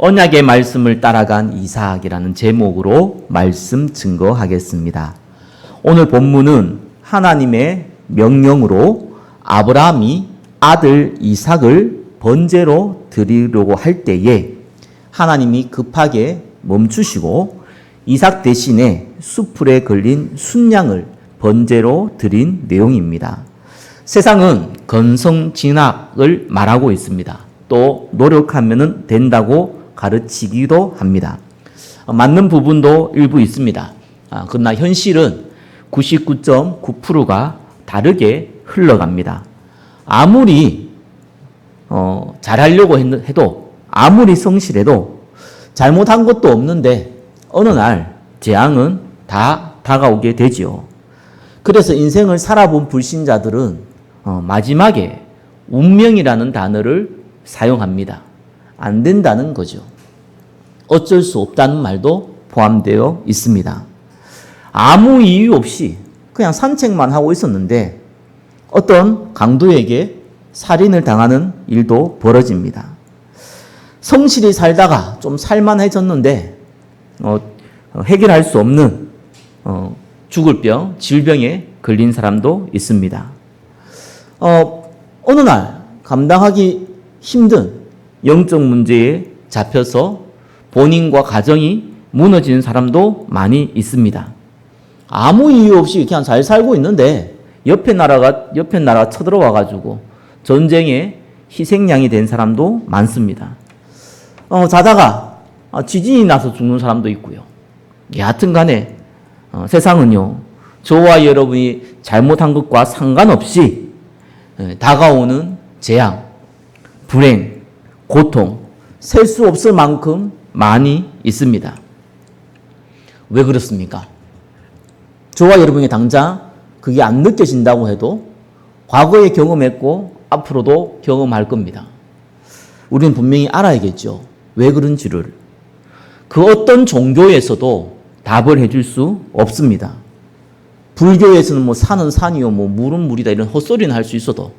언약의 말씀을 따라간 이삭이라는 제목으로 말씀 증거하겠습니다. 오늘 본문은 하나님의 명령으로 아브라함이 아들 이삭을 번제로 드리려고 할 때에 하나님이 급하게 멈추시고 이삭 대신에 숯불에 걸린 순양을 번제로 드린 내용입니다. 세상은 건성진학을 말하고 있습니다. 또 노력하면 된다고 가르치기도 합니다. 맞는 부분도 일부 있습니다. 그러나 현실은 99.9%가 다르게 흘러갑니다. 아무리 잘하려고 해도 아무리 성실해도 잘못한 것도 없는데 어느 날 재앙은 다 다가오게 되지요. 그래서 인생을 살아본 불신자들은 마지막에 운명이라는 단어를 사용합니다. 안 된다는 거죠. 어쩔 수 없다는 말도 포함되어 있습니다. 아무 이유 없이 그냥 산책만 하고 있었는데 어떤 강도에게 살인을 당하는 일도 벌어집니다. 성실히 살다가 좀 살만해졌는데 해결할 수 없는 죽을 병, 질병에 걸린 사람도 있습니다. 어느 날 감당하기 힘든 영적 문제에 잡혀서 본인과 가정이 무너지는 사람도 많이 있습니다. 아무 이유 없이 그냥 잘 살고 있는데 옆에 나라가 쳐들어와 가지고 전쟁에 희생양이 된 사람도 많습니다. 자다가 지진이 나서 죽는 사람도 있고요. 여하튼 간에 세상은요, 저와 여러분이 잘못한 것과 상관없이 다가오는 재앙, 불행, 고통, 셀 수 없을 만큼 많이 있습니다. 왜 그렇습니까? 저와 여러분이 당장 그게 안 느껴진다고 해도 과거에 경험했고 앞으로도 경험할 겁니다. 우리는 분명히 알아야겠죠. 왜 그런지를. 그 어떤 종교에서도 답을 해줄 수 없습니다. 불교에서는 산은 산이요, 물은 물이다 이런 헛소리는 할 수 있어도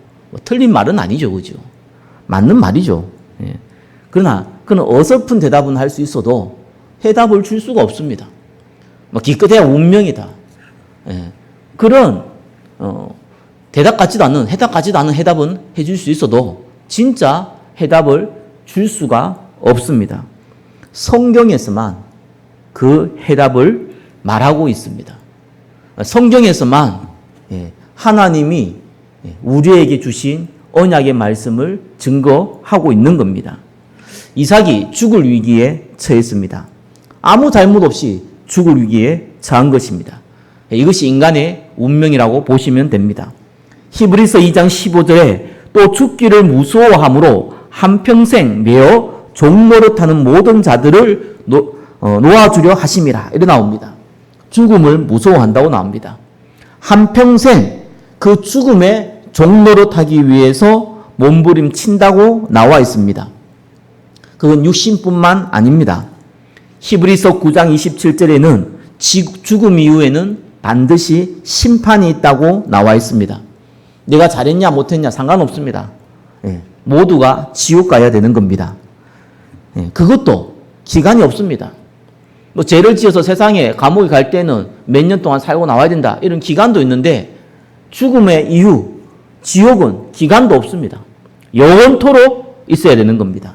틀린 말은 아니죠, 그죠? 맞는 말이죠. 예. 그러나 그는 어설픈 대답은 할 수 있어도 해답을 줄 수가 없습니다. 기껏해야 운명이다. 예. 그런 해답 같지도 않은 해답은 해줄 수 있어도 진짜 해답을 줄 수가 없습니다. 성경에서만 그 해답을 말하고 있습니다. 성경에서만 하나님이 우리에게 주신 언약의 말씀을 증거하고 있는 겁니다. 이삭이 죽을 위기에 처했습니다. 아무 잘못 없이 죽을 위기에 처한 것입니다. 이것이 인간의 운명이라고 보시면 됩니다. 히브리서 2장 15절에 또 죽기를 무서워함으로 한평생 매어 종노릇하는 모든 자들을 놓아주려 하심이라 이렇게 나옵니다. 죽음을 무서워한다고 나옵니다. 한평생 그 죽음에 종노릇하기 위해서 몸부림친다고 나와 있습니다. 그건 육신뿐만 아닙니다. 히브리서 9장 27절에는 죽음 이후에는 반드시 심판이 있다고 나와 있습니다. 내가 잘했냐 못했냐 상관없습니다. 모두가 지옥 가야 되는 겁니다. 그것도 기간이 없습니다. 죄를 지어서 세상에 감옥에 갈 때는 몇 년 동안 살고 나와야 된다 이런 기간도 있는데 죽음의 이후 지옥은 기간도 없습니다. 영원토록 있어야 되는 겁니다.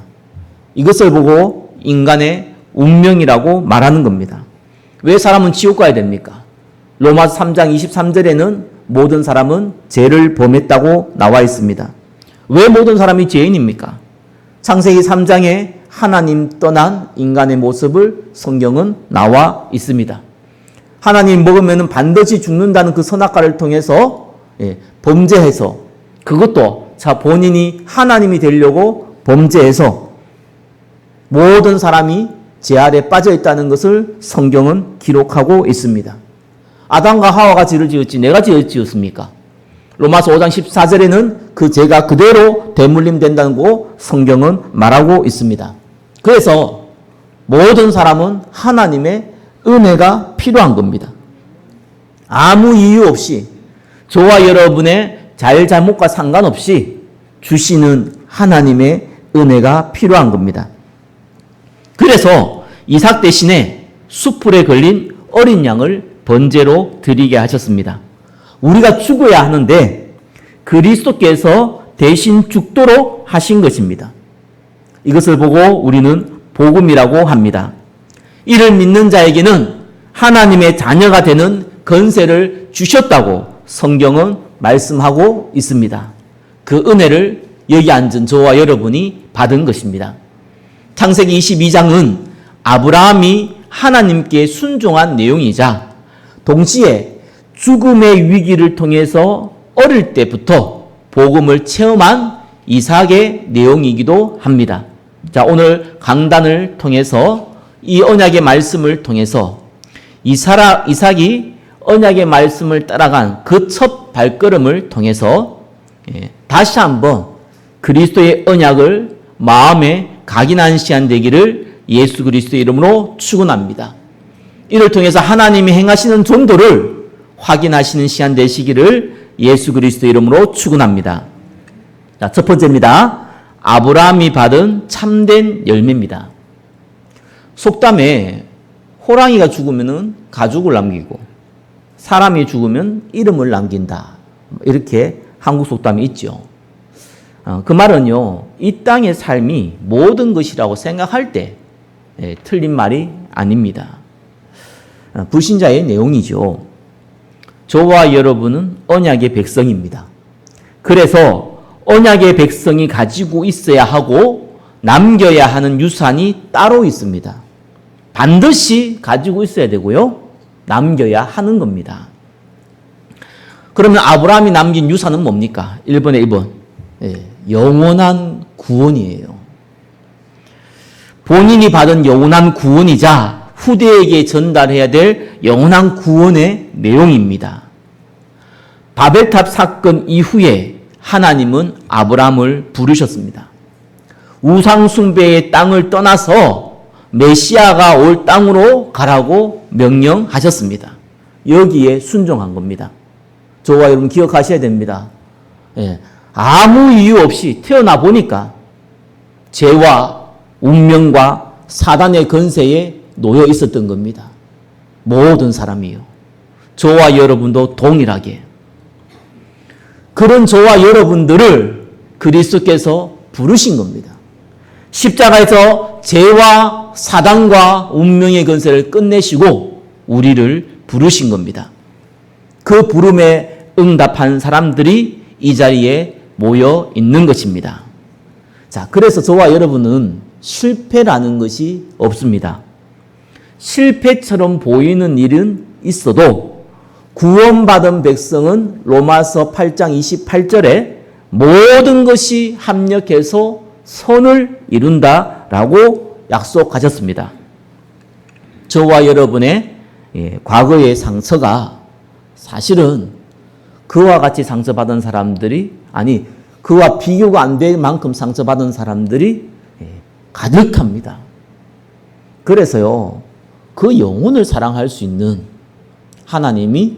이것을 보고 인간의 운명이라고 말하는 겁니다. 왜 사람은 지옥 가야 됩니까? 로마서 3장 23절에는 모든 사람은 죄를 범했다고 나와 있습니다. 왜 모든 사람이 죄인입니까? 창세기 3장에 하나님 떠난 인간의 모습을 성경은 나와 있습니다. 하나님 먹으면 반드시 죽는다는 그 선악과를 통해서 범죄해서 그것도 본인이 하나님이 되려고 범죄해서 모든 사람이 죄 아래 빠져 있다는 것을 성경은 기록하고 있습니다. 아담과 하와가 죄를 지었지 내가 죄를 지었습니까? 로마서 5장 14절에는 그 죄가 그대로 되물림된다고 성경은 말하고 있습니다. 그래서 모든 사람은 하나님의 은혜가 필요한 겁니다. 아무 이유 없이 저와 여러분의 잘못과 상관없이 주시는 하나님의 은혜가 필요한 겁니다. 그래서 이삭 대신에 숯불에 걸린 어린 양을 번제로 드리게 하셨습니다. 우리가 죽어야 하는데 그리스도께서 대신 죽도록 하신 것입니다. 이것을 보고 우리는 복음이라고 합니다. 이를 믿는 자에게는 하나님의 자녀가 되는 권세를 주셨다고 성경은 말씀하고 있습니다. 그 은혜를 여기 앉은 저와 여러분이 받은 것입니다. 창세기 22장은 아브라함이 하나님께 순종한 내용이자 동시에 죽음의 위기를 통해서 어릴 때부터 복음을 체험한 이삭의 내용이기도 합니다. 자, 오늘 강단을 통해서 이 언약의 말씀을 통해서 이삭이 언약의 말씀을 따라간 그 첫 발걸음을 통해서 다시 한번 그리스도의 언약을 마음에 각인한 시간 되기를 예수 그리스도의 이름으로 축원합니다. 이를 통해서 하나님이 행하시는 전도를 확인하시는 시간 되시기를 예수 그리스도의 이름으로 축원합니다. 자, 첫 번째입니다. 아브라함이 받은 참된 열매입니다. 속담에 호랑이가 죽으면 가죽을 남기고 사람이 죽으면 이름을 남긴다. 이렇게 한국 속담이 있죠. 그 말은요, 이 땅의 삶이 모든 것이라고 생각할 때 틀린 말이 아닙니다. 불신자의 내용이죠. 저와 여러분은 언약의 백성입니다. 그래서 언약의 백성이 가지고 있어야 하고 남겨야 하는 유산이 따로 있습니다. 반드시 가지고 있어야 되고요. 남겨야 하는 겁니다. 그러면 아브라함이 남긴 유산은 뭡니까? 1번에 1번. 영원한 구원이에요. 본인이 받은 영원한 구원이자 후대에게 전달해야 될 영원한 구원의 내용입니다. 바벨탑 사건 이후에 하나님은 아브라함을 부르셨습니다. 우상 숭배의 땅을 떠나서 메시아가 올 땅으로 가라고 명령하셨습니다. 여기에 순종한 겁니다. 저와 여러분 기억하셔야 됩니다. 아무 이유 없이 태어나 보니까 죄와 운명과 사단의 권세에 놓여 있었던 겁니다. 모든 사람이요. 저와 여러분도 동일하게. 그런 저와 여러분들을 그리스도께서 부르신 겁니다. 십자가에서 죄와 사단과 운명의 권세를 끝내시고 우리를 부르신 겁니다. 그 부름에 응답한 사람들이 이 자리에 모여 있는 것입니다. 자, 그래서 저와 여러분은 실패라는 것이 없습니다. 실패처럼 보이는 일은 있어도 구원받은 백성은 로마서 8장 28절에 모든 것이 합력해서 선을 이룬다라고 약속하셨습니다. 저와 여러분의 과거의 상처가 사실은 그와 같이 상처받은 사람들이 그와 비교가 안 될 만큼 상처받은 사람들이 가득합니다. 그래서요, 그 영혼을 사랑할 수 있는 하나님이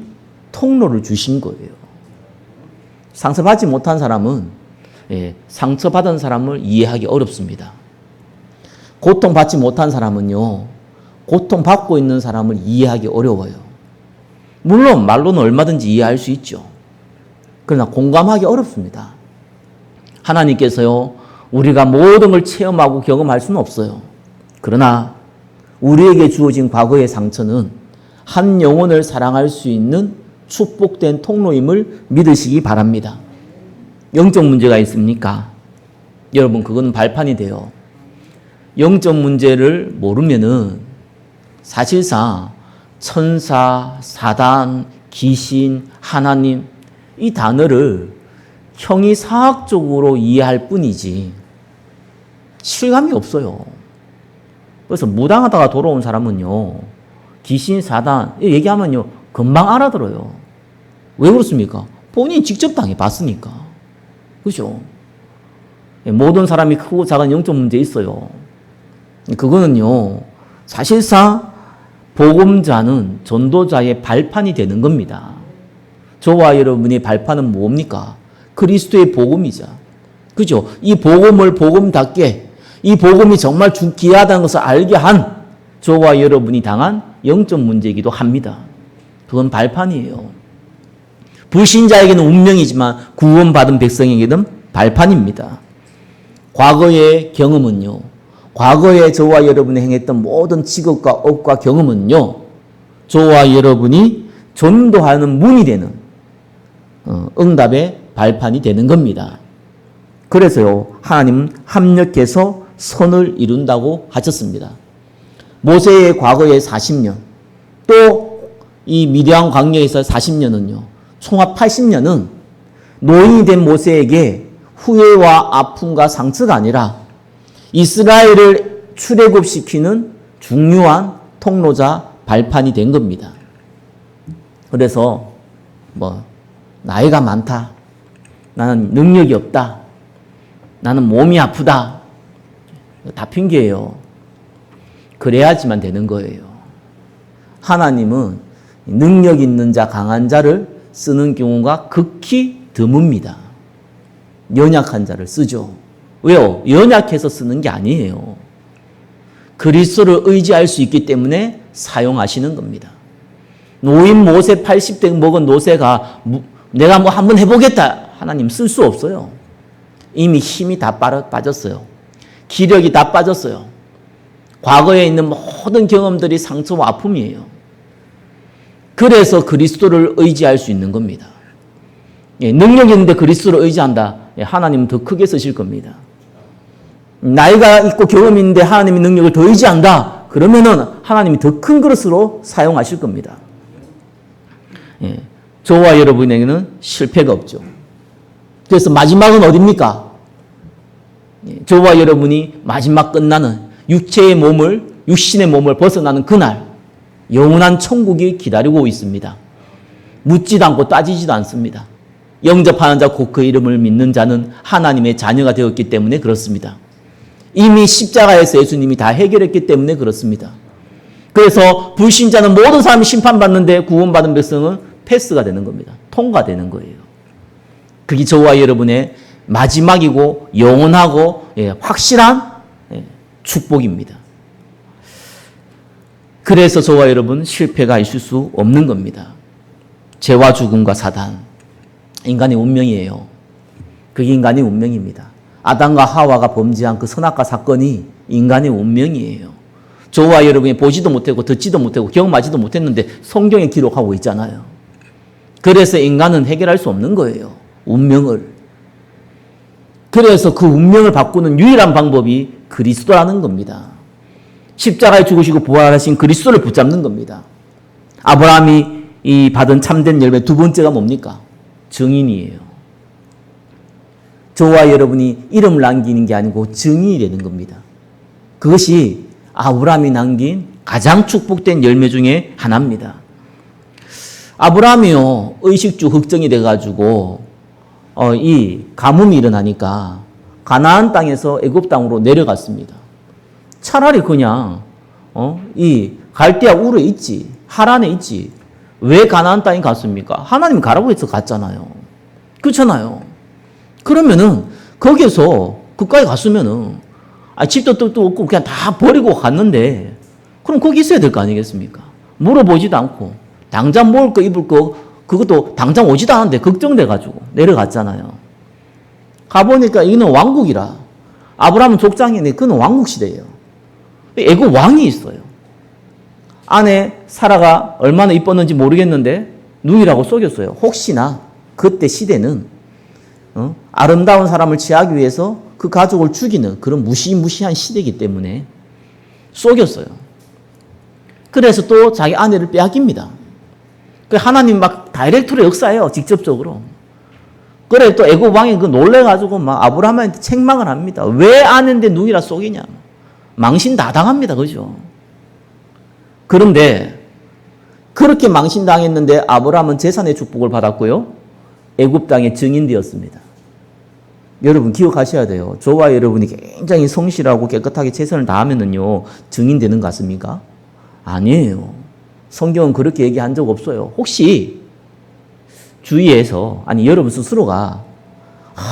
통로를 주신 거예요. 상처받지 못한 사람은 상처받은 사람을 이해하기 어렵습니다. 고통받지 못한 사람은요, 고통받고 있는 사람을 이해하기 어려워요. 물론 말로는 얼마든지 이해할 수 있죠. 그러나 공감하기 어렵습니다. 하나님께서요, 우리가 모든 걸 체험하고 경험할 수는 없어요. 그러나 우리에게 주어진 과거의 상처는 한 영혼을 사랑할 수 있는 축복된 통로임을 믿으시기 바랍니다. 영적 문제가 있습니까? 여러분, 그건 발판이 돼요. 영적 문제를 모르면은 사실상 천사, 사단, 귀신, 하나님 이 단어를 형이상학적으로 이해할 뿐이지 실감이 없어요. 그래서 무당하다가 돌아온 사람은요, 귀신, 사단 얘기하면요 금방 알아들어요. 왜 그렇습니까? 본인이 직접 당해봤으니까. 그렇죠? 모든 사람이 크고 작은 영적 문제 있어요. 그거는요, 사실상 복음자는 전도자의 발판이 되는 겁니다. 저와 여러분의 발판은 뭡니까? 그리스도의 복음이자. 그죠? 이 복음을 복음답게 이 복음이 정말 귀하다는 것을 알게 한 저와 여러분이 당한 영적 문제이기도 합니다. 그건 발판이에요. 불신자에게는 운명이지만 구원받은 백성에게는 발판입니다. 과거의 경험은요, 과거에 저와 여러분이 행했던 모든 직업과 업과 경험은요, 저와 여러분이 전도하는 문이 되는 응답의 발판이 되는 겁니다. 그래서요, 하나님은 합력해서 선을 이룬다고 하셨습니다. 모세의 과거의 40년, 또 이 미디안 광야에서 40년은요, 총합 80년은 노인이 된 모세에게 후회와 아픔과 상처가 아니라 이스라엘을 출애굽시키는 중요한 통로자 발판이 된 겁니다. 그래서 나이가 많다, 나는 능력이 없다, 나는 몸이 아프다, 다 핑계예요. 그래야지만 되는 거예요. 하나님은 능력 있는 자, 강한 자를 쓰는 경우가 극히 드뭅니다. 연약한 자를 쓰죠. 왜요? 연약해서 쓰는 게 아니에요. 그리스도를 의지할 수 있기 때문에 사용하시는 겁니다. 노인 모세 80대 먹은 노새가 내가 한번 해보겠다. 하나님 쓸 수 없어요. 이미 힘이 다 빠졌어요. 기력이 다 빠졌어요. 과거에 있는 모든 경험들이 상처와 아픔이에요. 그래서 그리스도를 의지할 수 있는 겁니다. 능력이 있는데 그리스도를 의지한다. 하나님은 더 크게 쓰실 겁니다. 나이가 있고 경험이 있는데 하나님의 능력을 더 의지한다. 그러면은 하나님이 더 큰 그릇으로 사용하실 겁니다. 저와 여러분에게는 실패가 없죠. 그래서 마지막은 어디입니까? 저와 여러분이 마지막 끝나는 육신의 몸을 벗어나는 그날 영원한 천국이 기다리고 있습니다. 묻지도 않고 따지지도 않습니다. 영접하는 자 곧 그 이름을 믿는 자는 하나님의 자녀가 되었기 때문에 그렇습니다. 이미 십자가에서 예수님이 다 해결했기 때문에 그렇습니다. 그래서 불신자는 모든 사람이 심판받는데 구원받은 백성은 패스가 되는 겁니다. 통과되는 거예요. 그게 저와 여러분의 마지막이고 영원하고 확실한 축복입니다. 그래서 저와 여러분 실패가 있을 수 없는 겁니다. 죄와 죽음과 사단, 인간의 운명이에요. 그게 인간의 운명입니다. 아담과 하와가 범죄한 그 선악과 사건이 인간의 운명이에요. 저와 여러분이 보지도 못하고 듣지도 못하고 경험하지도 못했는데 성경에 기록하고 있잖아요. 그래서 인간은 해결할 수 없는 거예요. 운명을. 그래서 그 운명을 바꾸는 유일한 방법이 그리스도라는 겁니다. 십자가에 죽으시고 부활하신 그리스도를 붙잡는 겁니다. 아브라함이 이 받은 참된 열매 두 번째가 뭡니까? 증인이에요. 저와 여러분이 이름을 남기는 게 아니고 증인이 되는 겁니다. 그것이 아브라함이 남긴 가장 축복된 열매 중에 하나입니다. 아브라함이요, 의식주 흑정이 돼가지고 이 가뭄이 일어나니까 가나안 땅에서 애굽 땅으로 내려갔습니다. 차라리 그냥 이 갈대아 우르에 있지, 하란에 있지. 왜 가나안 땅에 갔습니까? 하나님이 가라고 해서 갔잖아요. 그렇잖아요. 그러면은 거기서 그까지 갔으면은 집도 뜻도 없고 그냥 다 버리고 갔는데 그럼 거기 있어야 될 거 아니겠습니까? 물어보지도 않고 당장 먹을 거 입을 거 그것도 당장 오지도 않았는데 걱정돼가지고 내려갔잖아요. 가보니까 이거는 왕국이라. 아브라함은 족장이네. 그건 왕국 시대예요. 애굽 왕이 있어요. 아내 사라가 얼마나 이뻤는지 모르겠는데 누이라고 속였어요. 혹시나 그때 시대는 아름다운 사람을 취하기 위해서 그 가족을 죽이는 그런 무시무시한 시대이기 때문에 속였어요. 그래서 또 자기 아내를 빼앗깁니다. 하나님 막 다이렉트로 역사해요. 직접적으로. 그래 또 애굽 왕이 놀래가지고 막 아브라함한테 책망을 합니다. 왜 아내인데 누이라 속이냐. 망신 다 당합니다. 그죠? 그런데 그렇게 망신당했는데 아브라함은 재산의 축복을 받았고요. 애굽 땅의 증인되었습니다. 여러분 기억하셔야 돼요. 저와 여러분이 굉장히 성실하고 깨끗하게 최선을 다하면은요 증인되는 것 같습니까? 아니에요. 성경은 그렇게 얘기한 적 없어요. 혹시 주위에서 아니 여러분 스스로가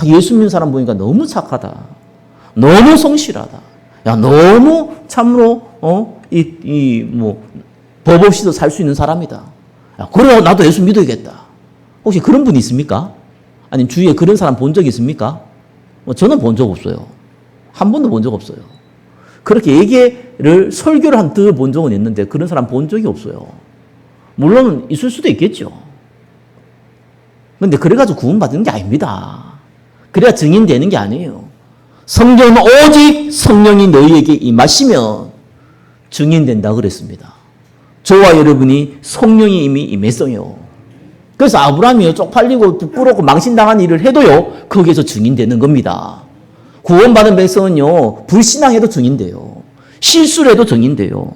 예수 믿는 사람 보니까 너무 착하다. 너무 성실하다. 야, 너무 참으로, 법 없이도 살 수 있는 사람이다. 야, 그래, 나도 예수 믿어야겠다. 혹시 그런 분이 있습니까? 아니면 주위에 그런 사람 본 적 있습니까? 저는 본 적 없어요. 한 번도 본 적 없어요. 그렇게 얘기를, 설교를 한 들어본 적은 있는데 그런 사람 본 적이 없어요. 물론 있을 수도 있겠죠. 근데 그래가지고 구원받는 게 아닙니다. 그래야 증인되는 게 아니에요. 성경은 오직 성령이 너희에게 임하시면 증인된다 그랬습니다. 저와 여러분이 성령이 이미 임했어요. 그래서 아브라함이요, 쪽팔리고 부끄럽고 망신당한 일을 해도요, 거기에서 증인되는 겁니다. 구원받은 백성은요, 불신앙해도 증인돼요. 실수를 해도 증인돼요.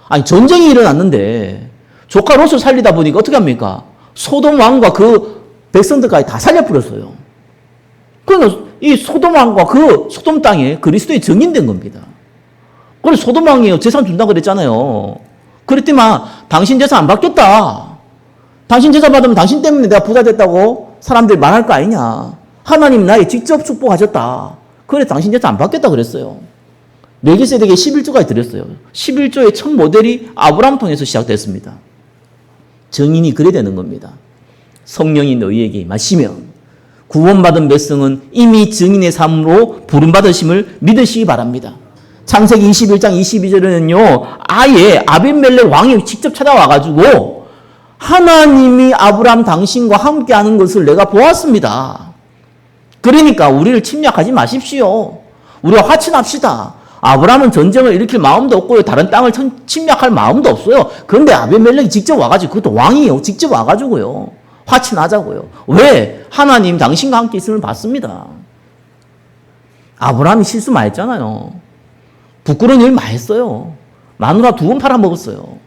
아니, 전쟁이 일어났는데 조카 롯을 살리다 보니까 어떻게 합니까? 소돔 왕과 그 백성들까지 다 살려버렸어요. 그러니까 이 소돔 왕과 그 소돔 땅에 그리스도의 증인된 겁니다. 그래서 소돔 왕이요, 재산 준다 그랬잖아요. 그랬더만 당신 재산 안 받겠다. 당신 재산 받으면 당신 때문에 내가 부자 됐다고 사람들이 말할 거 아니냐. 하나님 나에게 직접 축복하셨다. 그래 당신 재산 안 받겠다 그랬어요. 멜기세덱에게 11조까지 드렸어요. 11조의 첫 모델이 아브라함 통해서 시작됐습니다. 증인이 그래 되는 겁니다. 성령이 너희에게 임하시면 구원받은 백성은 이미 증인의 삶으로 부름받으심을 믿으시기 바랍니다. 창세기 21장 22절에는요, 아예 아비멜렉 왕이 직접 찾아와가지고 하나님이 아브라함 당신과 함께하는 것을 내가 보았습니다. 그러니까 우리를 침략하지 마십시오. 우리가 화친합시다. 아브라함은 전쟁을 일으킬 마음도 없고요, 다른 땅을 침략할 마음도 없어요. 그런데 아비멜렉이 직접 와가지고, 그것도 왕이에요, 직접 와가지고요, 화친하자고요. 왜? 하나님 당신과 함께 있음을 봤습니다. 아브라함이 실수 많이 했잖아요. 부끄러운 일 많이 했어요. 마누라 2번 팔아먹었어요.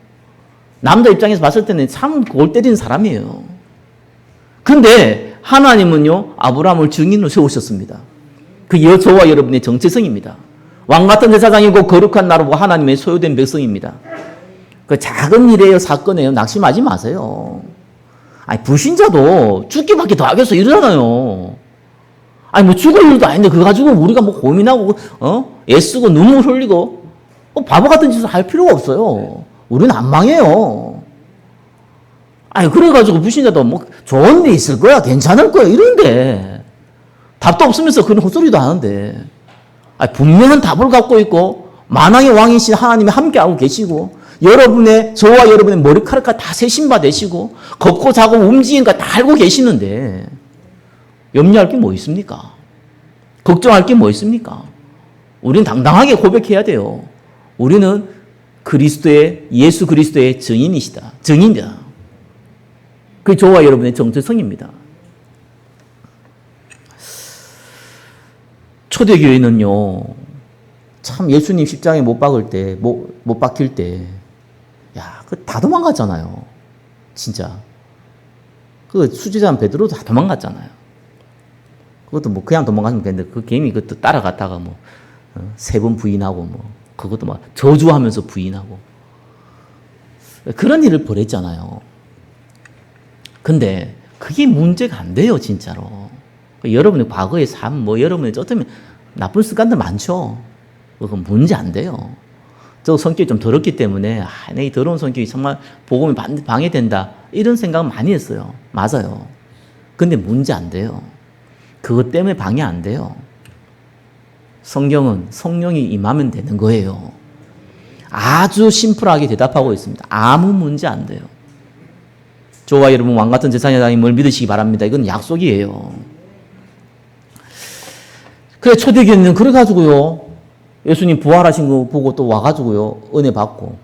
남자 입장에서 봤을 때는 참 골 때리는 사람이에요. 근데 하나님은요, 아브라함을 증인으로 세우셨습니다. 그게 저와 여러분의 정체성입니다. 왕같은 제사장이고 거룩한 나라고 하나님의 소유된 백성입니다. 그 작은 일이에요, 사건이에요. 낙심하지 마세요. 아니, 불신자도 죽기밖에 더 하겠어 이러잖아요. 아니, 뭐 죽을 일도 아닌데 그거 가지고 우리가 뭐 고민하고 애쓰고 눈물 흘리고 바보 같은 짓을 할 필요가 없어요. 우리는 안 망해요. 아니, 그래가지고 불신자도 뭐 좋은 데 있을 거야, 괜찮을 거야 이런데 답도 없으면서 그런 헛소리도 하는데, 아니, 분명한 답을 갖고 있고 만왕의 왕이신 하나님이 함께하고 계시고 여러분의, 저와 여러분의 머리카락과 다 세신바 되시고 걷고 자고 움직이는 거 다 알고 계시는데 염려할 게 뭐 있습니까? 걱정할 게 뭐 있습니까? 우리는 당당하게 고백해야 돼요. 우리는 예수 그리스도의 증인이시다. 증인이다. 그게 저와 여러분의 정체성입니다. 초대교회는요, 참 예수님 십자가에 못 박힐 때, 야, 다 도망갔잖아요. 진짜. 그 수제자는 베드로도 다 도망갔잖아요. 그것도 뭐 그냥 도망가면 되는데 그 개미 그것도 따라갔다가 뭐 3번 부인하고 뭐 그것도 막 저주하면서 부인하고 그런 일을 벌였잖아요. 근데 그게 문제가 안 돼요, 진짜로. 여러분의 과거의 삶, 뭐 여러분의 어쩌면 나쁜 습관들 많죠. 그건 문제 안 돼요. 저 성격이 좀 더럽기 때문에 내 이 더러운 성격이 정말 복음이 방해된다 이런 생각은 많이 했어요. 맞아요. 근데 문제 안 돼요. 그것 때문에 방해 안 돼요. 성경은 성령이 임하면 되는 거예요. 아주 심플하게 대답하고 있습니다. 아무 문제 안 돼요. 저와 여러분 왕같은 제사장님을 믿으시기 바랍니다. 이건 약속이에요. 그래, 초대교회는 그래가지고요, 예수님 부활하신 거 보고 또 와가지고요, 은혜 받고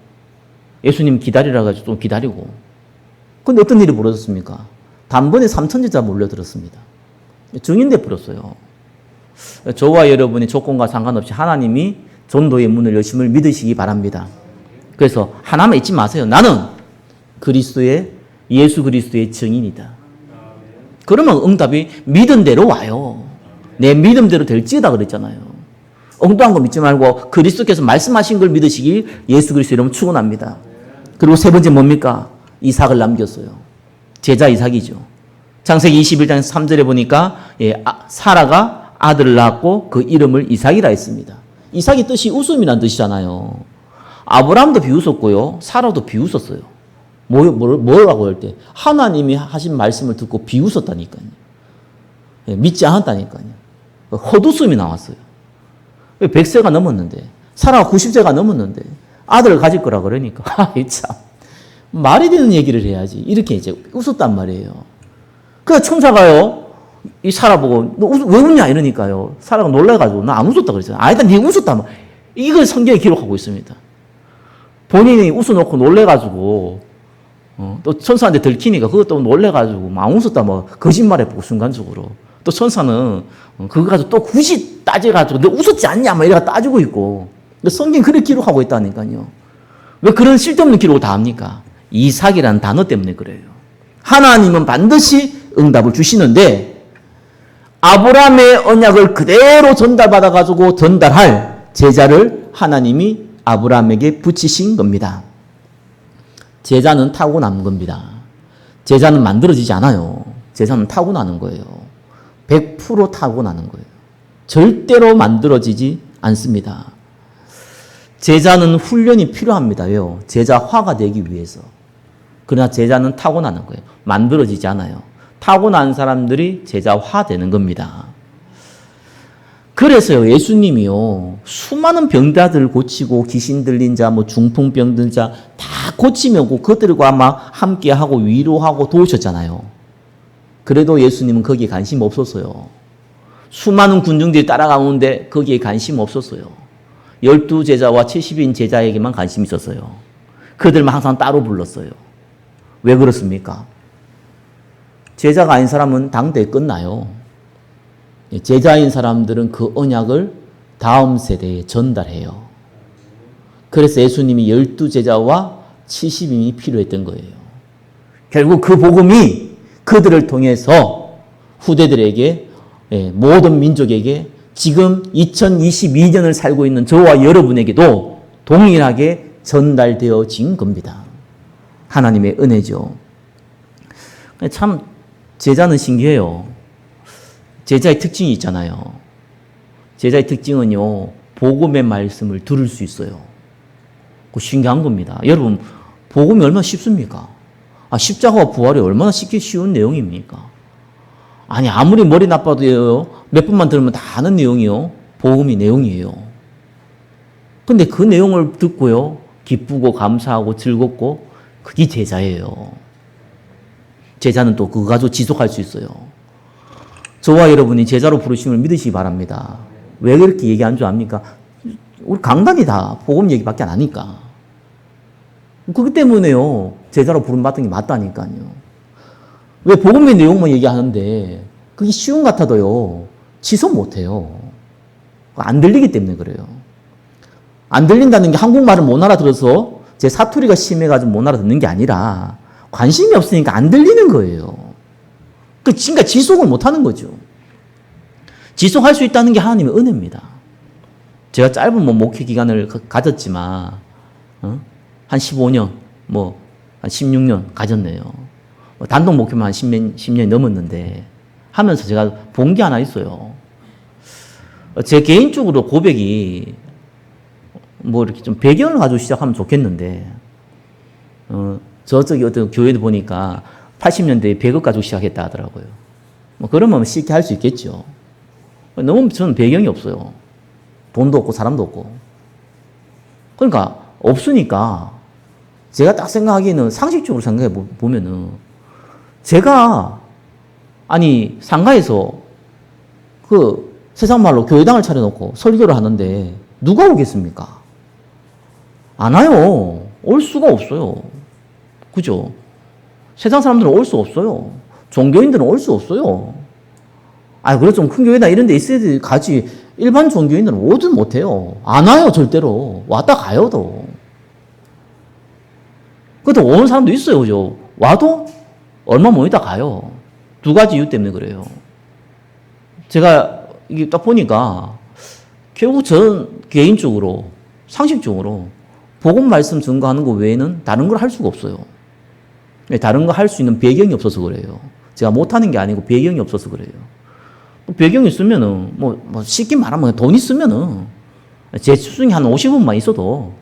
예수님 기다리라 가지고 좀 기다리고. 근데 어떤 일이 벌어졌습니까? 단번에 3,000제자 몰려들었습니다. 증인돼 버렸어요. 저와 여러분의 조건과 상관없이 하나님이 전도의 문을 여심을 믿으시기 바랍니다. 그래서 하나만 잊지 마세요. 나는 예수 그리스도의 증인이다. 그러면 응답이 믿은 대로 와요. 내 믿음대로 될지어다 그랬잖아요. 엉뚱한 거 믿지 말고 그리스도께서 말씀하신 걸 믿으시길 예수 그리스도 이름으로 축원합니다. 그리고 세 번째 뭡니까? 이삭을 남겼어요. 제자 이삭이죠. 창세기 21장 3절에 보니까 사라가 아들을 낳았고 그 이름을 이삭이라 했습니다. 이삭의 뜻이 웃음이란 뜻이잖아요. 아브라함도 비웃었고요. 사라도 비웃었어요. 뭐라고 할 때? 하나님이 하신 말씀을 듣고 비웃었다니까요. 믿지 않았다니까요. 헛웃음이 나왔어요. 100세가 넘었는데, 사라가 90세가 넘었는데, 아들을 가질 거라 그러니까, 참. 말이 되는 얘기를 해야지. 이렇게 이제 웃었단 말이에요. 그 천사가요, 이 사라 보고, 너 왜 웃냐? 이러니까요. 사라가 놀라가지고, 나 안 웃었다 그랬어요. 아니다, 네 웃었다. 이걸 성경에 기록하고 있습니다. 본인이 웃어놓고 놀래가지고, 또 천사한테 들키니까 그것도 놀래가지고, 안 웃었다, 거짓말해보고, 순간적으로. 또 천사는 그거 가지고 또 굳이 따져가지고, 너 웃었지 않냐? 이래가 따지고 있고. 성경이 그렇게 기록하고 있다니까요. 왜 그런 쓸데없는 기록을 다 합니까? 이삭이라는 단어 때문에 그래요. 하나님은 반드시 응답을 주시는데 아브라함의 언약을 그대로 전달받아가지고 전달할 제자를 하나님이 아브라함에게 붙이신 겁니다. 제자는 타고난 겁니다. 제자는 만들어지지 않아요. 제자는 타고나는 거예요. 100% 타고나는 거예요. 절대로 만들어지지 않습니다. 제자는 훈련이 필요합니다. 왜요? 제자화가 되기 위해서. 그러나 제자는 타고나는 거예요. 만들어지지 않아요. 타고난 사람들이 제자화 되는 겁니다. 그래서요, 예수님이요, 수많은 병자들을 고치고, 귀신 들린 자, 중풍병 든 자, 다 고치면 그들과 함께하고, 위로하고 도우셨잖아요. 그래도 예수님은 거기에 관심 없었어요. 수많은 군중들이 따라가는데 거기에 관심 없었어요. 12제자와 70인 제자에게만 관심이 있었어요. 그들만 항상 따로 불렀어요. 왜 그렇습니까? 제자가 아닌 사람은 당대에 끝나요. 제자인 사람들은 그 언약을 다음 세대에 전달해요. 그래서 예수님이 12제자와 70인이 필요했던 거예요. 결국 그 복음이 그들을 통해서 후대들에게, 모든 민족에게 지금 2022년을 살고 있는 저와 여러분에게도 동일하게 전달되어진 겁니다. 하나님의 은혜죠. 참 제자는 신기해요. 제자의 특징이 있잖아요. 제자의 특징은요, 복음의 말씀을 들을 수 있어요. 그 신기한 겁니다. 여러분, 복음이 얼마나 쉽습니까? 십자가와 부활이 얼마나 쉽게 쉬운 내용입니까? 아니, 아무리 머리 나빠도요, 몇 번만 들으면 다 아는 내용이요. 복음이 내용이에요. 근데 그 내용을 듣고요, 기쁘고 감사하고 즐겁고, 그게 제자예요. 제자는 또 그거 가지고 지속할 수 있어요. 저와 여러분이 제자로 부르심을 믿으시기 바랍니다. 왜 그렇게 얘기한 줄 압니까? 우리 강단이 다 복음 얘기밖에 안 하니까. 그렇기 때문에요, 제자로 부름 받은 게 맞다니까요. 왜 복음의 내용만 얘기하는데 그게 쉬운 것 같아도요, 지속 못해요. 안 들리기 때문에 그래요. 안 들린다는 게 한국말을 못 알아들어서 제 사투리가 심해가지고 못 알아듣는 게 아니라 관심이 없으니까 안 들리는 거예요. 그러니까 지속을 못하는 거죠. 지속할 수 있다는 게 하나님의 은혜입니다. 제가 짧은 목회 기간을 가졌지만 한 15년, 한 16년 가졌네요. 단독 목회만 한 10년이 넘었는데 하면서 제가 본 게 하나 있어요. 제 개인적으로 고백이 이렇게 좀 배경을 가지고 시작하면 좋겠는데, 저쪽에 어떤 교회도 보니까 80년대에 100억 가지고 시작했다 하더라고요. 그러면 쉽게 할 수 있겠죠. 너무 저는 배경이 없어요. 돈도 없고 사람도 없고. 그러니까 없으니까 제가 딱 생각하기에는 상식적으로 생각해 보면은 제가 상가에서 세상 말로 교회당을 차려놓고 설교를 하는데 누가 오겠습니까? 안 와요. 올 수가 없어요. 그죠? 세상 사람들은 올 수 없어요. 종교인들은 올 수 없어요. 그래, 좀 큰 교회나 이런 데 있어야 가지. 일반 종교인들은 오든 못해요. 안 와요, 절대로. 왔다 가요도. 그래도 오는 사람도 있어요, 그죠? 와도 얼마 모이다 가요. 두 가지 이유 때문에 그래요. 제가 이게 딱 보니까 결국 저는 개인적으로, 상식적으로 복음 말씀 증거하는 거 외에는 다른 걸 할 수가 없어요. 다른 거 할 수 있는 배경이 없어서 그래요. 제가 못하는 게 아니고 배경이 없어서 그래요. 배경이 있으면은, 쉽게 말하면 돈 있으면은, 제 수중에 한 50원만 있어도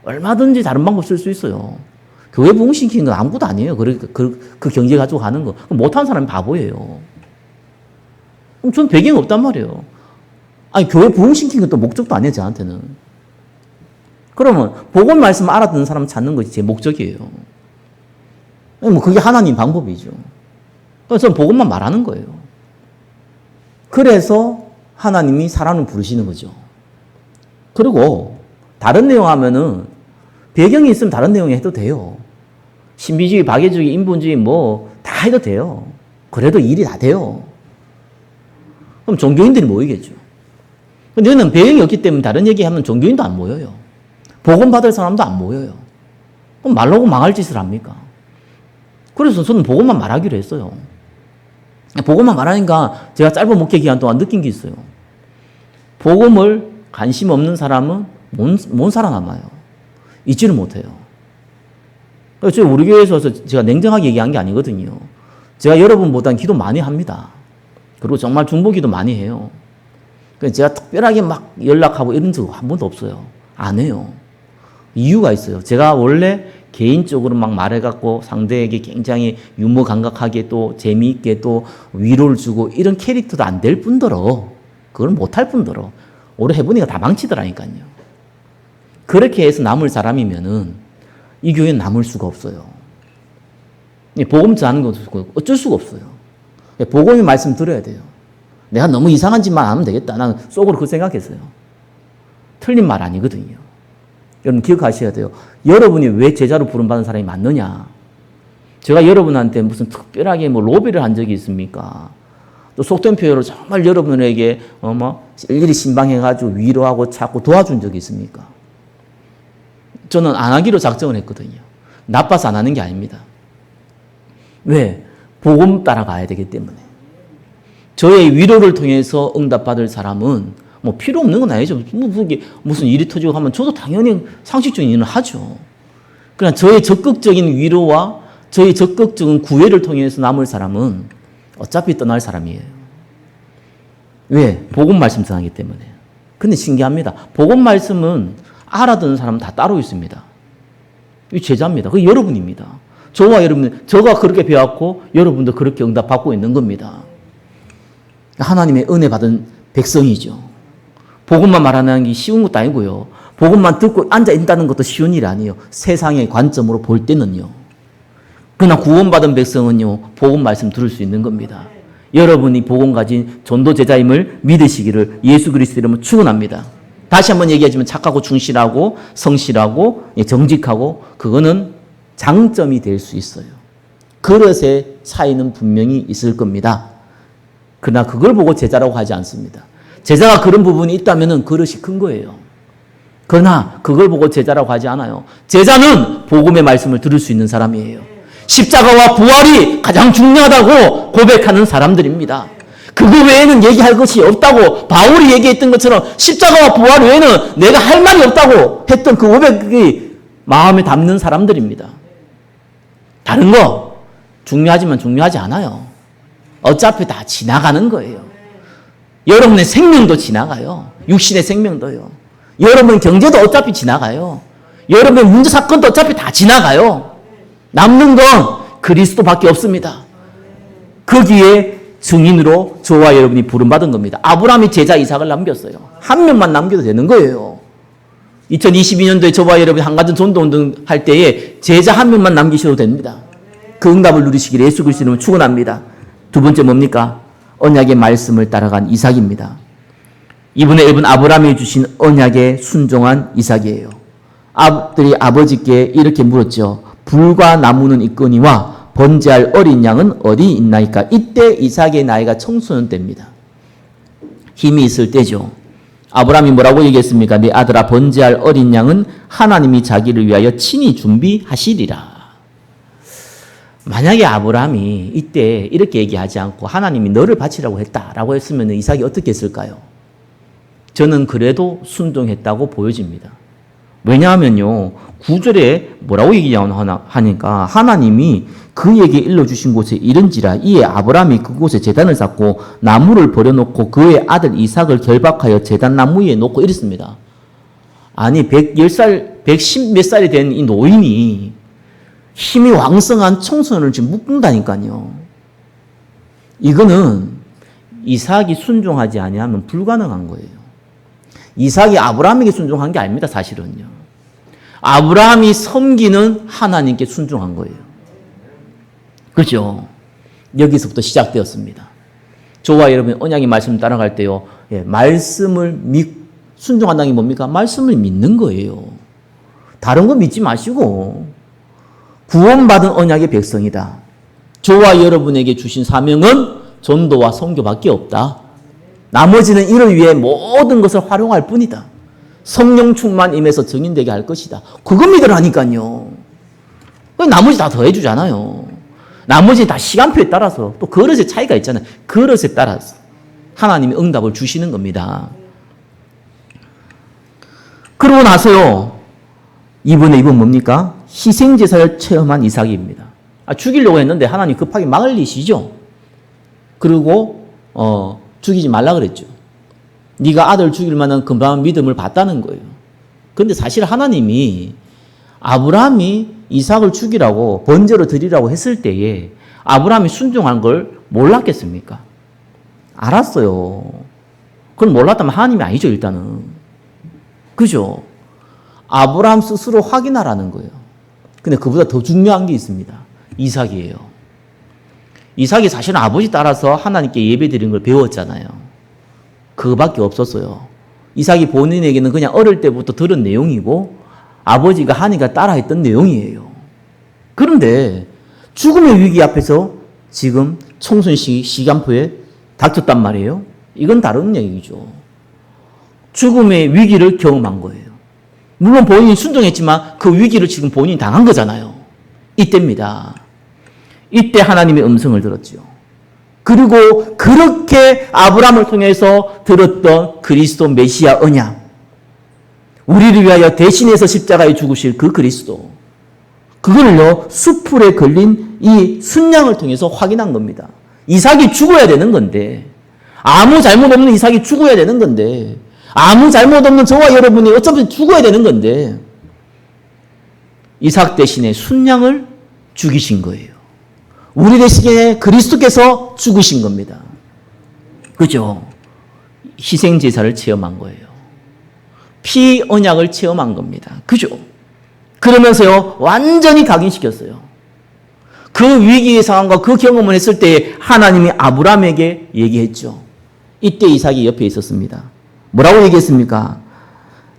얼마든지 다른 방법 쓸 수 있어요. 교회 부흥시키는 건 아무것도 아니에요. 그 경제 가지고 가는 거. 못하는 사람이 바보예요. 그럼 전 배경이 없단 말이에요. 아니, 교회 부흥시키는 것도 목적도 아니에요, 저한테는. 그러면, 복음 말씀 알아듣는 사람 찾는 것이 제 목적이에요. 뭐, 그게 하나님 방법이죠. 그래서 저는 복음만 말하는 거예요. 그래서 하나님이 사람을 부르시는 거죠. 그리고, 다른 내용 하면은, 배경이 있으면 다른 내용 해도 돼요. 신비주의, 박애주의, 인본주의 뭐 다 해도 돼요. 그래도 일이 다 돼요. 그럼 종교인들이 모이겠죠. 근데 저는 배경이 없기 때문에 다른 얘기하면 종교인도 안 모여요. 복음 받을 사람도 안 모여요. 그럼 말로고 망할 짓을 합니까? 그래서 저는 복음만 말하기로 했어요. 복음만 말하니까 제가 짧은 목회 기간 동안 느낀 게 있어요. 복음을 관심 없는 사람은 못 살아남아요. 잊지를 못해요. 그래서 우리 교회에서 제가 냉정하게 얘기한 게 아니거든요. 제가 여러분보다는 기도 많이 합니다. 그리고 정말 중보기도 많이 해요. 그래서 제가 특별하게 막 연락하고 이런 적 한 번도 없어요. 안 해요. 이유가 있어요. 제가 원래 개인적으로 막 말해갖고 상대에게 굉장히 유머 감각하게 또 재미있게 또 위로를 주고 이런 캐릭터도 안 될 뿐더러 그걸 못할 뿐더러 오래 해보니까 다 망치더라니까요. 그렇게 해서 남을 사람이면은 이 교회는 남을 수가 없어요. 복음 전하는 것도 어쩔 수가 없어요. 복음의 말씀 들어야 돼요. 내가 너무 이상한 짓만 하면 되겠다. 나는 속으로 그 생각했어요. 틀린 말 아니거든요. 여러분 기억하셔야 돼요. 여러분이 왜 제자로 부름받은 사람이 맞느냐? 제가 여러분한테 무슨 특별하게 뭐 로비를 한 적이 있습니까? 또 속된 표현으로 정말 여러분에게 일일이 신방해가지고 위로하고 찾고 도와준 적이 있습니까? 저는 안 하기로 작정을 했거든요. 나빠서 안 하는 게 아닙니다. 왜? 복음 따라가야 되기 때문에. 저의 위로를 통해서 응답받을 사람은 뭐 필요 없는 건 아니죠. 무슨 일이 터지고 하면 저도 당연히 상식적인 일을 하죠. 그러나 저의 적극적인 위로와 저의 적극적인 구애를 통해서 남을 사람은 어차피 떠날 사람이에요. 왜? 복음 말씀 전하기 때문에. 근데 신기합니다. 복음 말씀은 알아듣는 사람은 다 따로 있습니다. 이 제자입니다. 그게 여러분입니다. 저와 여러분, 저가 그렇게 배웠고 여러분도 그렇게 응답받고 있는 겁니다. 하나님의 은혜 받은 백성이죠. 복음만 말하는 게 쉬운 것도 아니고요. 복음만 듣고 앉아 있다는 것도 쉬운 일이 아니에요. 세상의 관점으로 볼 때는요. 그러나 구원받은 백성은요, 복음 말씀 들을 수 있는 겁니다. 여러분이 복음 가진 전도 제자임을 믿으시기를 예수 그리스도 이름으로 축원합니다. 다시 한번 얘기하지만 착하고 충실하고 성실하고 정직하고 그거는 장점이 될 수 있어요. 그릇의 차이는 분명히 있을 겁니다. 그러나 그걸 보고 제자라고 하지 않습니다. 제자가 그런 부분이 있다면 그릇이 큰 거예요. 그러나 그걸 보고 제자라고 하지 않아요. 제자는 복음의 말씀을 들을 수 있는 사람이에요. 십자가와 부활이 가장 중요하다고 고백하는 사람들입니다. 그거 외에는 얘기할 것이 없다고 바울이 얘기했던 것처럼 십자가와 부활 외에는 내가 할 말이 없다고 했던 그 고백이 마음에 담는 사람들입니다. 다른 거 중요하지만 중요하지 않아요. 어차피 다 지나가는 거예요. 여러분의 생명도 지나가요. 육신의 생명도요. 여러분 경제도 어차피 지나가요. 여러분의 문제 사건도 어차피 다 지나가요. 남는 건 그리스도밖에 없습니다. 거기에 증인으로 저와 여러분이 부름받은 겁니다. 아브라함이 제자 이삭을 남겼어요. 한 명만 남겨도 되는 거예요. 2022년도에 저와 여러분이 한가정 전도운동 할 때에 제자 한 명만 남기셔도 됩니다. 그 응답을 누리시기를 예수 그리스도 이름으로 축원합니다. 두 번째 뭡니까? 언약의 말씀을 따라간 이삭입니다. 이분의 앱은 아브라함이 주신 언약에 순종한 이삭이에요. 아들이 아버지께 이렇게 물었죠. 불과 나무는 있거니와 번제할 어린 양은 어디 있나이까? 이때 이삭의 나이가 청소년 때입니다. 힘이 있을 때죠. 아브라함이 뭐라고 얘기했습니까? 네 아들아, 번제할 어린 양은 하나님이 자기를 위하여 친히 준비하시리라. 만약에 아브라함이 이때 이렇게 얘기하지 않고 하나님이 너를 바치라고 했다라고 했으면 이삭이 어떻게 했을까요? 저는 그래도 순종했다고 보여집니다. 왜냐하면요, 9절에 뭐라고 얘기하니까 하나님이 그에게 일러주신 곳에 이른지라 이에 아브라함이 그곳에 제단을 쌓고 나무를 버려놓고 그의 아들 이삭을 결박하여 제단 나무 위에 놓고 이랬습니다. 아니 110살, 110 몇 살이 된 이 노인이 힘이 왕성한 청소년을 지금 묶는다니까요. 이거는 이삭이 순종하지 아니하면 불가능한 거예요. 이삭이 아브라함에게 순종한 게 아닙니다. 사실은요. 아브라함이 섬기는 하나님께 순종한 거예요. 그렇죠? 여기서부터 시작되었습니다. 저와 여러분 언약의 말씀 따라갈 때요. 말씀을 순종한다는 게 뭡니까? 말씀을 믿는 거예요. 다른 거 믿지 마시고 구원받은 언약의 백성이다. 저와 여러분에게 주신 사명은 전도와 선교밖에 없다. 나머지는 이를 위해 모든 것을 활용할 뿐이다. 성령 충만 임해서 증인되게 할 것이다. 그거 믿으라니까요. 나머지 다 더해주잖아요. 나머지 다 시간표에 따라서 또 그릇의 차이가 있잖아요. 그릇에 따라서 하나님이 응답을 주시는 겁니다. 그러고 나서요. 이번 뭡니까? 희생제사를 체험한 이삭입니다. 죽이려고 했는데 하나님 급하게 막으시죠. 그리고 죽이지 말라 그랬죠. 네가 아들 죽일 만한 금방한 믿음을 봤다는 거예요. 그런데 사실 하나님이 아브라함이 이삭을 죽이라고 번제로 드리라고 했을 때에 아브라함이 순종한 걸 몰랐겠습니까? 알았어요. 그건 몰랐다면 하나님이 아니죠, 일단은. 그죠? 아브라함 스스로 확인하라는 거예요. 근데 그보다 더 중요한 게 있습니다. 이삭이에요. 이삭이 사실은 아버지 따라서 하나님께 예배 드리는 걸 배웠잖아요. 그거밖에 없었어요. 이삭이 본인에게는 그냥 어릴 때부터 들은 내용이고 아버지가 하니까 따라했던 내용이에요. 그런데 죽음의 위기 앞에서 지금 청순 시간표에 닥쳤단 말이에요. 이건 다른 얘기죠. 죽음의 위기를 경험한 거예요. 물론 본인이 순종했지만 그 위기를 지금 본인이 당한 거잖아요. 이때입니다. 이때 하나님의 음성을 들었죠. 그리고 그렇게 아브라함을 통해서 들었던 그리스도 메시아 언약, 우리를 위하여 대신해서 십자가에 죽으실 그 그리스도, 그걸요 수풀에 걸린 이 순양을 통해서 확인한 겁니다. 이삭이 죽어야 되는 건데, 아무 잘못 없는 이삭이 죽어야 되는 건데, 아무 잘못 없는 저와 여러분이 어차피 죽어야 되는 건데 이삭 대신에 순양을 죽이신 거예요. 우리 대신에 그리스도께서 죽으신 겁니다. 그죠? 희생제사를 체험한 거예요. 피 언약을 체험한 겁니다. 그죠? 그러면서요 완전히 각인시켰어요. 그 위기의 상황과 그 경험을 했을 때 하나님이 아브라함에게 얘기했죠. 이때 이삭이 옆에 있었습니다. 뭐라고 얘기했습니까?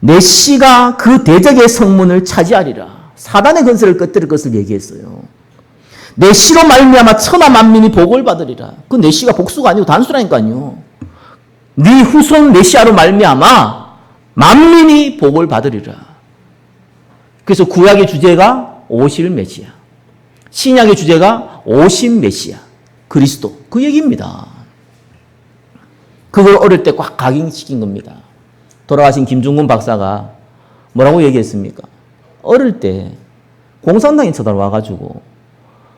내 씨가 그 대적의 성문을 차지하리라. 사단의 건설을 꺾을 것을 얘기했어요. 내 씨로 말미암아 천하 만민이 복을 받으리라. 그 내 씨가 복수가 아니고 단수라니까요. 네 후손 메시아로 말미암아 만민이 복을 받으리라. 그래서 구약의 주제가 오실 메시아, 신약의 주제가 오신 메시아, 그리스도. 그 얘기입니다. 그걸 어릴 때 꽉 각인시킨 겁니다. 돌아가신 김중근 박사가 뭐라고 얘기했습니까? 어릴 때 공산당이 쳐들어와가지고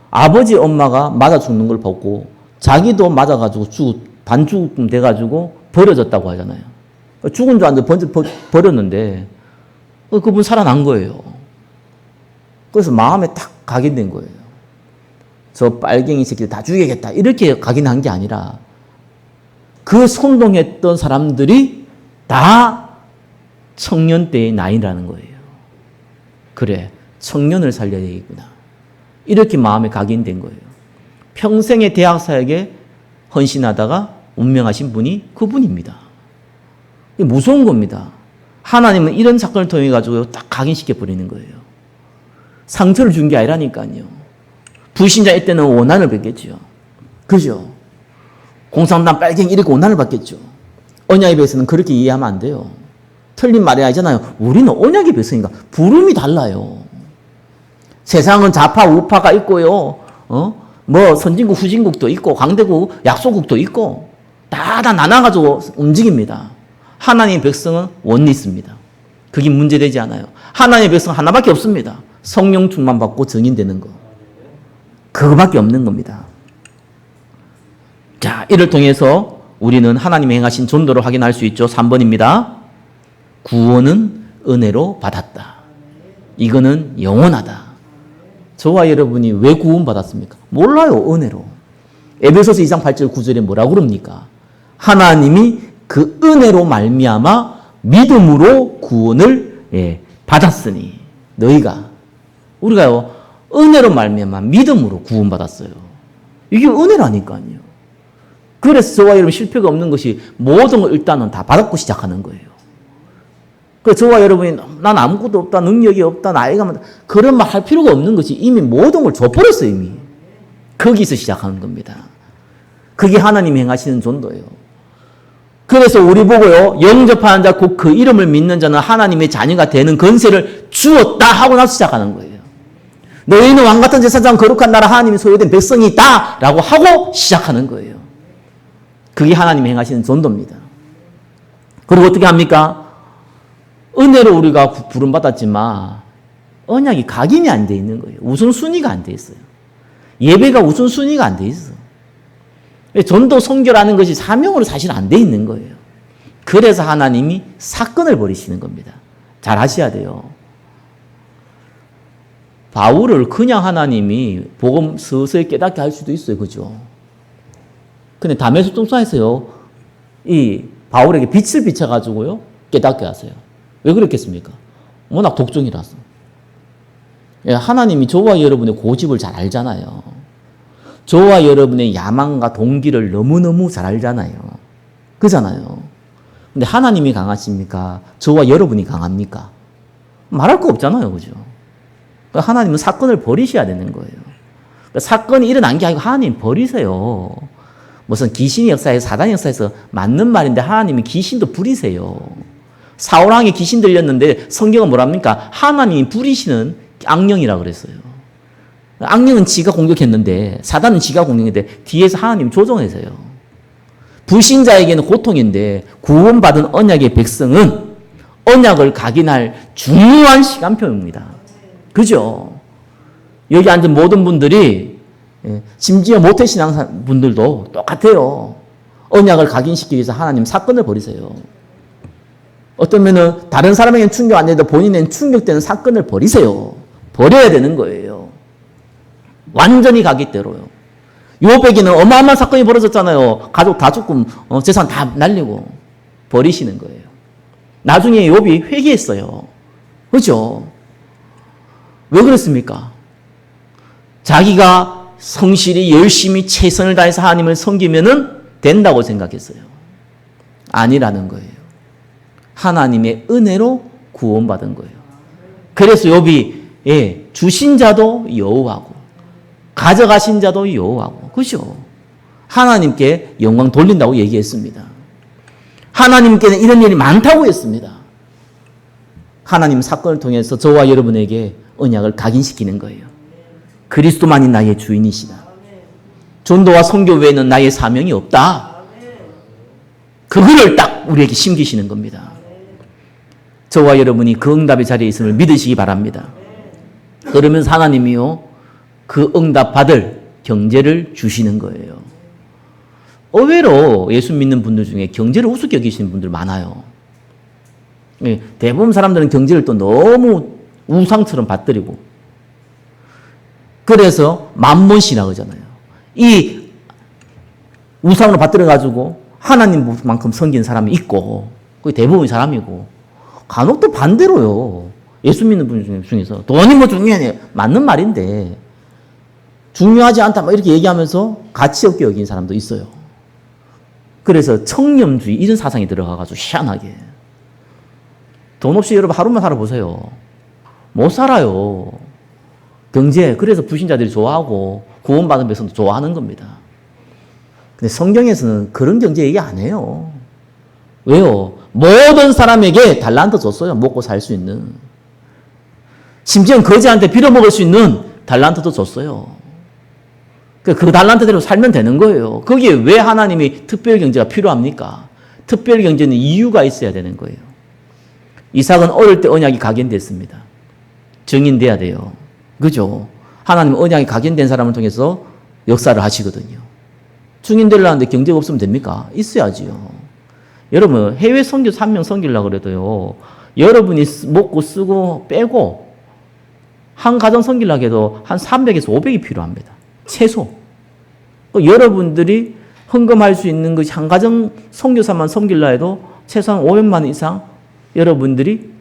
아버지 엄마가 맞아 죽는 걸 보고 자기도 맞아가지고 반죽 돼가지고 버려졌다고 하잖아요. 죽은 줄 알았는데 버렸는데 그분 살아난 거예요. 그래서 마음에 딱 각인된 거예요. 저 빨갱이 새끼들 다 죽여야겠다. 이렇게 각인한 게 아니라 그 선동했던 사람들이 다 청년 때의 나이라는 거예요. 그래, 청년을 살려야 되겠구나. 이렇게 마음에 각인된 거예요. 평생의 대학사에게 헌신하다가 운명하신 분이 그분입니다. 무서운 겁니다. 하나님은 이런 사건을 통해 가지고 딱 각인시켜 버리는 거예요. 상처를 준 게 아니라니까요. 불신자일 때는 원한을 받겠죠. 그죠? 공산당 빨갱이 이렇게 원한을 받겠죠. 언약의 백성은 그렇게 이해하면 안 돼요. 틀린 말이 아니잖아요. 우리는 언약의 백성인가? 부름이 달라요. 세상은 좌파 우파가 있고요. 뭐 선진국 후진국도 있고 강대국 약소국도 있고 다 나눠가지고 움직입니다. 하나님의 백성은 원리스입니다. 그게 문제되지 않아요. 하나님의 백성 하나밖에 없습니다. 성령 충만 받고 증인되는 거. 그거밖에 없는 겁니다. 자, 이를 통해서 우리는 하나님이 행하신 전도를 확인할 수 있죠. 3번입니다. 구원은 은혜로 받았다. 이거는 영원하다. 저와 여러분이 왜 구원받았습니까? 몰라요. 은혜로. 에베소서 2장 8절 9절에 뭐라고 그럽니까? 하나님이 그 은혜로 말미암아 믿음으로 구원을 받았으니 너희가 우리가요 은혜로 말미암아 믿음으로 구원받았어요. 이게 은혜라니까요. 그래서 저와 여러분 실패가 없는 것이 모든 걸 일단은 다 받았고 시작하는 거예요. 그 저와 여러분이 난 아무것도 없다, 능력이 없다, 나이가 많다 그런 말 할 필요가 없는 것이 이미 모든 걸 줘버렸어요. 이미 거기서 시작하는 겁니다. 그게 하나님이 행하시는 전도예요. 그래서 우리 보고요 영접하는 자 곧 그 이름을 믿는 자는 하나님의 자녀가 되는 권세를 주었다 하고 나서 시작하는 거예요. 너희는 왕같은 제사장 거룩한 나라 하나님이 소유된 백성이 있다 라고 하고 시작하는 거예요. 그게 하나님이 행하시는 전도입니다. 그리고 어떻게 합니까? 은혜로 우리가 부름받았지만 언약이 각인이 안 돼 있는 거예요. 우선순위가 안 돼 있어요. 예배가 우선순위가 안 돼 있어. 전도 선교라는 것이 사명으로 사실 안 돼 있는 거예요. 그래서 하나님이 사건을 벌이시는 겁니다. 잘 아셔야 돼요. 바울을 그냥 하나님이 복음 서서히 깨닫게 할 수도 있어요. 그죠? 근데 다메섹 동산에서요, 이 바울에게 빛을 비춰가지고요, 깨닫게 하세요. 왜 그랬겠습니까? 워낙 독종이라서. 하나님이 저와 여러분의 고집을 잘 알잖아요. 저와 여러분의 야망과 동기를 너무너무 잘 알잖아요. 그잖아요. 근데 하나님이 강하십니까? 저와 여러분이 강합니까? 말할 거 없잖아요. 그죠? 하나님은 사건을 버리셔야 되는 거예요. 사건이 일어난 게 아니고 하나님 버리세요. 무슨 귀신의 역사에서 사단의 역사에서 맞는 말인데 하나님이 귀신도 부리세요. 사울왕에 귀신 들렸는데 성경은 뭐랍니까? 하나님이 부리시는 악령이라고 그랬어요. 악령은 지가 공격했는데 사단은 지가 공격했는데 뒤에서 하나님 조정하세요. 불신자에게는 고통인데 구원받은 언약의 백성은 언약을 각인할 중요한 시간표입니다. 그죠? 여기 앉은 모든 분들이 심지어 모태신앙 분들도 똑같아요. 언약을 각인시키기 위해서 하나님 사건을 벌이세요. 어쩌면은 다른 사람에게는 충격 안 돼도 본인에는 충격되는 사건을 벌이세요. 버려야 되는 거예요. 완전히 가깃대로요. 요백에는 어마어마한 사건이 벌어졌잖아요. 가족 다 죽고 재산 다 날리고 버리시는 거예요. 나중에 욥이 회개했어요. 그렇죠? 왜 그랬습니까? 자기가 성실히 열심히 최선을 다해서 하나님을 섬기면은 된다고 생각했어요. 아니라는 거예요. 하나님의 은혜로 구원받은 거예요. 그래서 욥이 주신 자도 여호와고 가져가신 자도 여호와고 그죠? 하나님께 영광 돌린다고 얘기했습니다. 하나님께는 이런 일이 많다고 했습니다. 하나님 사건을 통해서 저와 여러분에게 언약을 각인시키는 거예요. 그리스도만이 나의 주인이시다. 전도와 선교 외에는 나의 사명이 없다. 그거를 딱 우리에게 심기시는 겁니다. 저와 여러분이 그 응답의 자리에 있음을 믿으시기 바랍니다. 그러면서 하나님이요 그 응답 받을 경제를 주시는 거예요. 의외로 예수 믿는 분들 중에 경제를 우습게 여기시는 분들 많아요. 대부분 사람들은 경제를 또 너무 우상처럼 받들이고 그래서 만몬신앙 하잖아요. 이 우상으로 받들어가지고 하나님만큼 섬기는 사람이 있고 그게 대부분의 사람이고 간혹 또 반대로요. 예수 믿는 분 중에서 돈이 뭐 중요하냐 맞는 말인데 중요하지 않다 막 이렇게 얘기하면서 가치 없게 여기는 사람도 있어요. 그래서 청렴주의 이런 사상이 들어가가지고 희한하게 돈 없이 여러분 하루만 살아보세요. 못 살아요. 경제 그래서 불신자들이 좋아하고 구원받은 백성도 좋아하는 겁니다. 근데 성경에서는 그런 경제 얘기 안 해요. 왜요? 모든 사람에게 달란트 줬어요. 먹고 살 수 있는. 심지어 거지한테 빌어먹을 수 있는 달란트도 줬어요. 그 달란트대로 살면 되는 거예요. 거기에 왜 하나님이 특별 경제가 필요합니까? 특별 경제는 이유가 있어야 되는 거예요. 이삭은 어릴 때 언약이 각인됐습니다. 증인돼야 돼요. 그죠? 하나님은 언약이 각인된 사람을 통해서 역사를 하시거든요. 증인되려는데 경제가 없으면 됩니까? 있어야지요. 여러분 해외 선교 3명 섬기려고 그래도요. 여러분이 먹고 쓰고 빼고 한 가정 섬기려고 해도 한 300에서 500이 필요합니다. 최소. 여러분들이 헌금할 수 있는 것이 한 가정 선교사만 섬기려 해도 최소한 500만 원 이상 여러분들이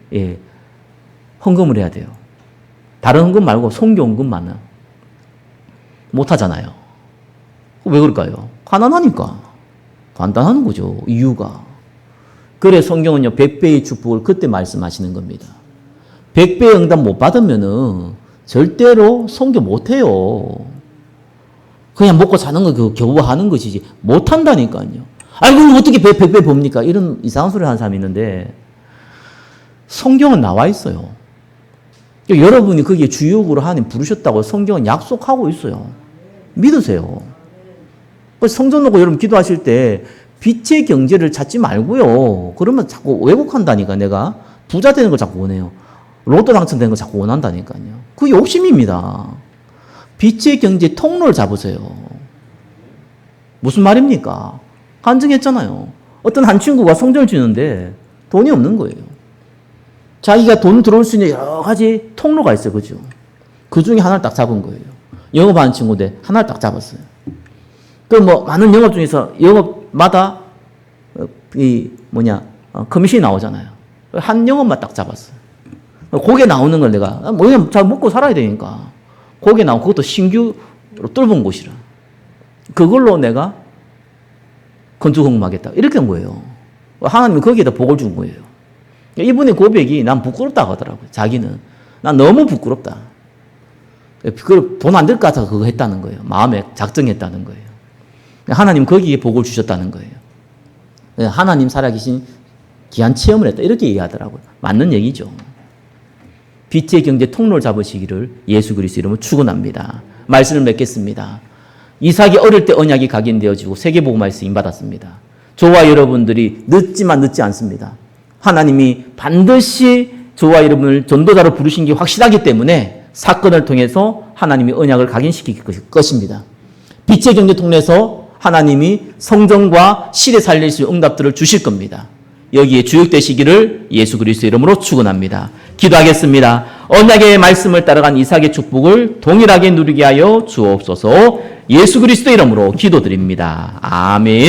헌금을 해야 돼요. 다른 헌금 말고 선교 헌금만은 못 하잖아요. 왜 그럴까요? 가난하니까. 간단한 거죠. 이유가. 그래 성경은요 100배의 축복을 그때 말씀하시는 겁니다. 100배의 응답 못 받으면은 절대로 선교 못 해요. 그냥 먹고 사는 거 겨우 하는 것이지 못 한다니까요. 아니 그럼 어떻게 100배 봅니까? 이런 이상한 소리 하는 사람이 있는데 성경은 나와 있어요. 여러분이 거기에 주역으로 하나님 부르셨다고 성경은 약속하고 있어요. 믿으세요. 성전 놓고 여러분 기도하실 때 빛의 경제를 찾지 말고요. 그러면 자꾸 왜곡한다니까 내가. 부자 되는 걸 자꾸 원해요. 로또 당첨되는 걸 자꾸 원한다니까요. 그게 욕심입니다. 빛의 경제 통로를 잡으세요. 무슨 말입니까? 간증했잖아요. 어떤 한 친구가 성전을 주는데 돈이 없는 거예요. 자기가 돈 들어올 수 있는 여러 가지 통로가 있어요. 그죠? 그 중에 하나를 딱 잡은 거예요. 영업하는 친구인데 하나를 딱 잡았어요. 많은 영업 중에서 영업마다 커미션이 나오잖아요. 한 영업만 딱 잡았어요. 거기에 나오는 걸 내가, 왜냐면 잘 먹고 살아야 되니까. 거기에 나오고 그것도 신규로 뚫은 곳이라. 그걸로 내가 건축 헌금하겠다. 이렇게 한 거예요. 하나님이 거기에다 복을 준 거예요. 이분의 고백이 난 부끄럽다 하더라고요. 자기는. 난 너무 부끄럽다. 돈 안 될 것 같아서 그거 했다는 거예요. 마음에 작정했다는 거예요. 하나님 거기에 복을 주셨다는 거예요. 하나님 살아계신 귀한 체험을 했다. 이렇게 얘기하더라고요. 맞는 얘기죠. 빛의 경제 통로를 잡으시기를 예수 그리스도 이름으로 축원합니다. 말씀을 맺겠습니다. 이삭이 어릴 때 언약이 각인되어지고 세계복음화에 쓰임받았습니다. 저와 여러분들이 늦지만 늦지 않습니다. 하나님이 반드시 저와 여러분을 전도자로 부르신 게 확실하기 때문에 사건을 통해서 하나님이 언약을 각인시킬 것입니다. 빛의 경제 통로에서 하나님이 성전과 시대 살릴 수 있는 응답들을 주실 겁니다. 여기에 주역되시기를 예수 그리스도 이름으로 축원합니다. 기도하겠습니다. 언약의 말씀을 따라간 이삭의 축복을 동일하게 누리게 하여 주옵소서. 예수 그리스도 이름으로 기도드립니다. 아멘.